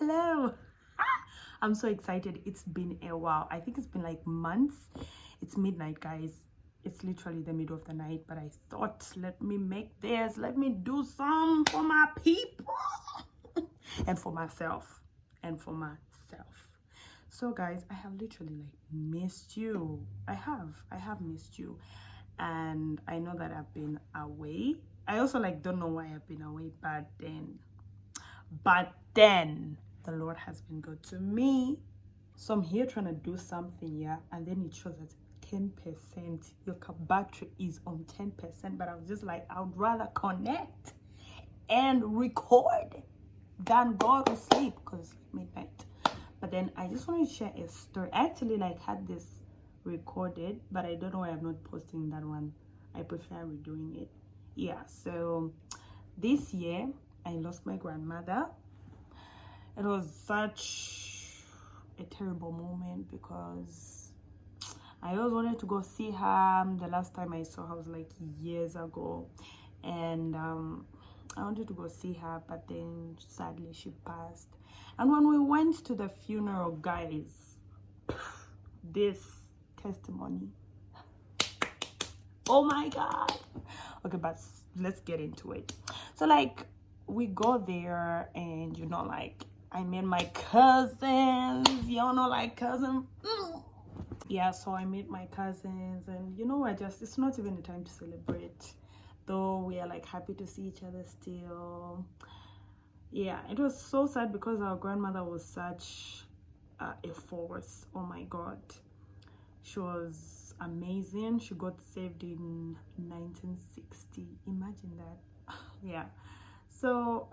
Hello. I'm so excited. It's been a while. I think it's been like months. It's midnight, guys. It's literally the middle of the night, but I thought, let me make this. Let me do some for my people and for myself. And for myself. So guys, I have literally like missed you. I have missed you. And I know that I've been away. I also like don't know why I've been away, but then the Lord has been good to me. So I'm here trying to do something, yeah, and then it shows that 10%. Your battery is on 10%, but I was just like, I would rather connect and record than go to sleep because it's like midnight. But then I just want to share a story. I actually like had this recorded, but I don't know why I'm not posting that one. I prefer redoing it. Yeah, so this year I lost my grandmother. It was such a terrible moment because I always wanted to go see her. The last time I saw her was like years ago, and I wanted to go see her, but then sadly she passed. And when we went to the funeral, guys, this testimony, oh my god. Okay, but let's get into it. So like we go there, and you know, like I met my cousins, y'all know, like cousin. Yeah, so I met my cousins, and you know, it's not even the time to celebrate, though we are like happy to see each other still. Yeah, it was so sad because our grandmother was such a force. Oh my god, she was amazing. She got saved in 1960. Imagine that. Yeah. So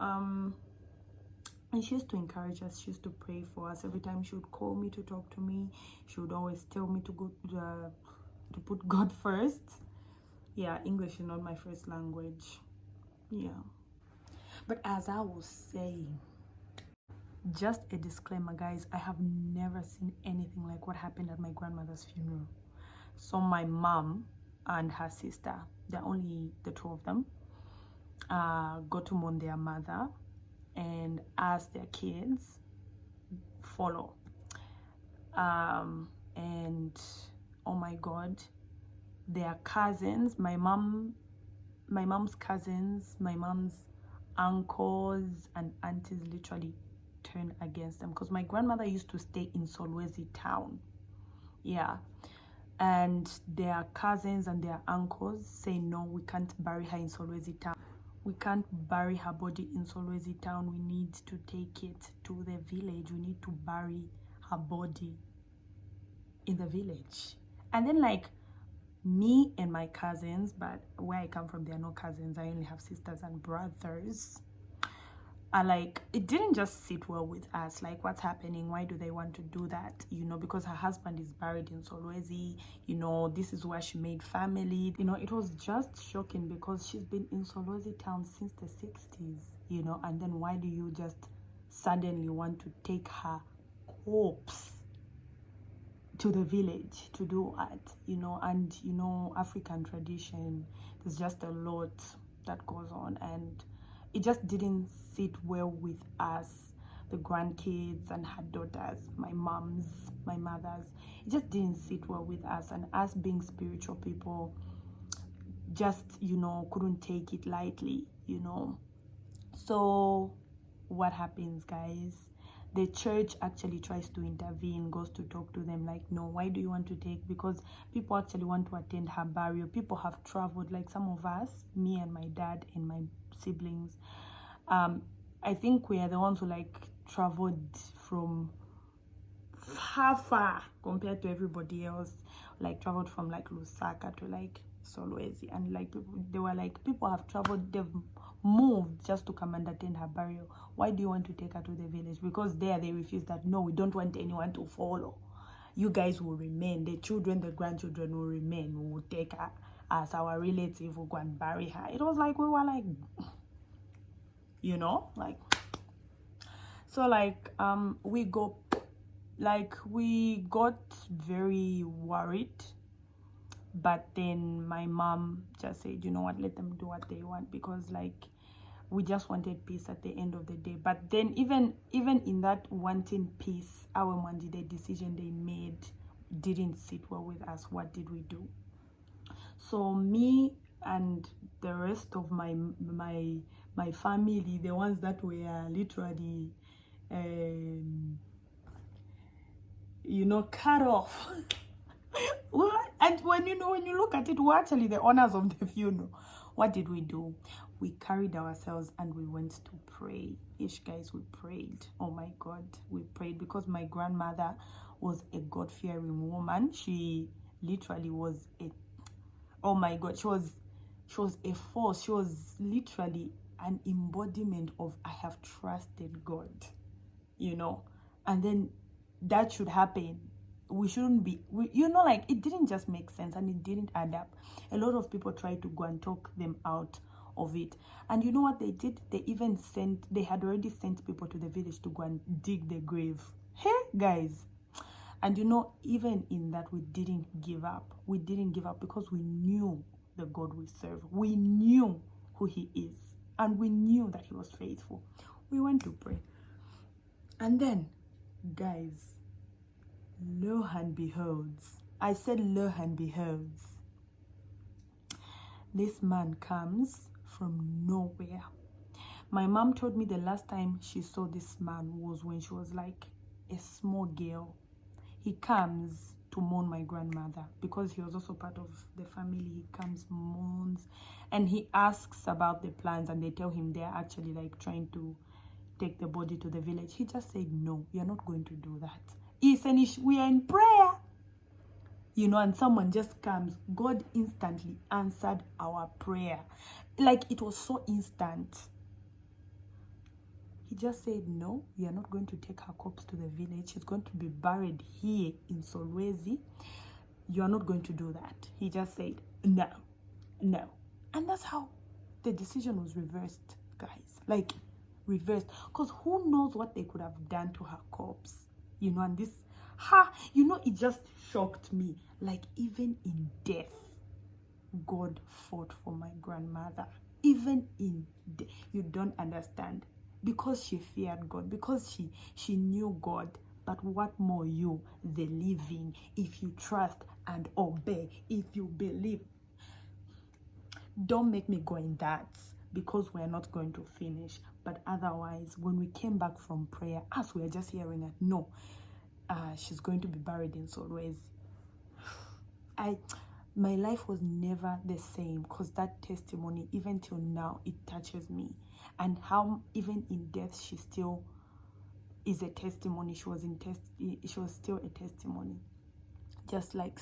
and she used to encourage us. She used to pray for us. Every time she would call me to talk to me, she would always tell me to go to put God first. Yeah, English is not my first language. Yeah. But as I was saying, just a disclaimer, guys, I have never seen anything like what happened at my grandmother's funeral. So my mom and her sister, they're only the two of them, got to mourn their mother, and as their kids follow. And oh my god, their cousins, my mom's cousins, my mom's uncles and aunties literally turn against them because my grandmother used to stay in Solwezi town. Yeah. And their cousins and their uncles say, no, we can't bury her in Solwezi town. We can't bury her body in Solwezi town. We need to take it to the village. We need to bury her body in the village. And then like me and my cousins, but where I come from, there are no cousins. I only have sisters and brothers. Are like, it didn't just sit well with us. Like, what's happening? Why do they want to do that? You know, because her husband is buried in Solwezi. You know, this is where she made family. You know, it was just shocking because she's been in Solwezi town since the 60s, you know, and then why do you just suddenly want to take her corpse to the village to do what, you know? And you know, African tradition, there's just a lot that goes on, and it just didn't sit well with us, the grandkids and her daughters, my mothers. It just didn't sit well with us, and us being spiritual people just, you know, couldn't take it lightly, you know. So what happens, guys? The church actually tries to intervene, goes to talk to them like, no, why do you want to take? Because people actually want to attend her burial. People have traveled, like some of us, me and my dad and my siblings. I think we are the ones who like traveled from far compared to everybody else. Like traveled from like Lusaka to like Solwezi, and like people have traveled, they've moved just to come and attend her burial. Why do you want to take her to the village? Because there they refuse that. No, we don't want anyone to follow. You guys will remain. The children, the grandchildren will remain. We will take her as our relative. We'll go and bury her. It was like we were like, you know, like, so like we got very worried. But then my mom just said, you know what, let them do what they want, because like we just wanted peace at the end of the day. But then even in that wanting peace, our Mwandi, the decision they made didn't sit well with us. What did we do? So me and the rest of my family, the ones that were literally you know, cut off. What? And when you look at it, we're actually the owners of the funeral. What did we do? We carried ourselves and we went to pray. Ish, guys, we prayed. Oh my God, we prayed because my grandmother was a God-fearing woman. She literally was a, oh my God, she was a force. She was literally an embodiment of I have trusted God, you know. And then that should happen. We shouldn't be, you know, like, it didn't just make sense and it didn't add up. A lot of people tried to go and talk them out of it. And you know what they did? They even they had already sent people to the village to go and dig the grave. Hey, guys. And you know, even in that, we didn't give up. We didn't give up because we knew the God we serve. We knew who he is. And we knew that he was faithful. We went to pray. And then, guys, lo and beholds, I said lo and beholds, this man comes from nowhere. My mom told me the last time she saw this man was when she was like a small girl. He comes to mourn my grandmother because he was also part of the family. He comes, mourns, and he asks about the plans, and they tell him they're actually like trying to take the body to the village. He just said, no, you're not going to do that. We are in prayer, you know, and someone just comes. God instantly answered our prayer. Like, it was so instant. He just said, no, we are not going to take her corpse to the village. She's going to be buried here in Solwezi. You are not going to do that. He just said, no. And that's how the decision was reversed, guys. Like, reversed. Because who knows what they could have done to her corpse? You know, and this, you know, it just shocked me. Like, even in death, God fought for my grandmother. Even in death, you don't understand. Because she feared God, because she knew God. But what more you, the living, if you trust and obey, if you believe. Don't make me go in that, because we're not going to finish. But otherwise, when we came back from prayer, as we are just hearing that, no, she's going to be buried in Solwezi. My life was never the same, because that testimony, even till now, it touches me. And how even in death, she still is a testimony. She was still a testimony. Just like,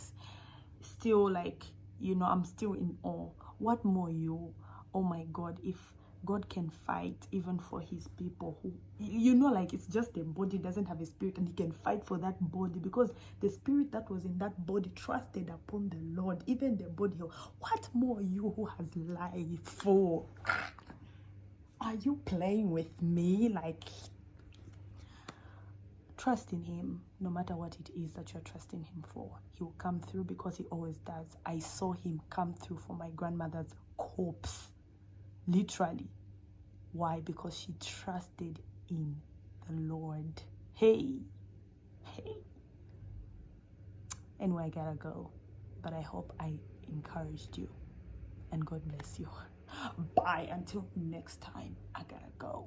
still like, you know, I'm still in awe. What more you? Oh my God, if God can fight even for his people who, you know, like, it's just the body doesn't have a spirit, and he can fight for that body because the spirit that was in that body trusted upon the Lord. Even the body, what more you who has life for? Are you playing with me? Like, trust in him. No matter what it is that you're trusting him for, he will come through, because he always does. I saw him come through for my grandmother's corpse. Literally. Why? Because she trusted in the Lord. Hey. Anyway, I gotta go. But I hope I encouraged you. And God bless you. Bye. Until next time, I gotta go.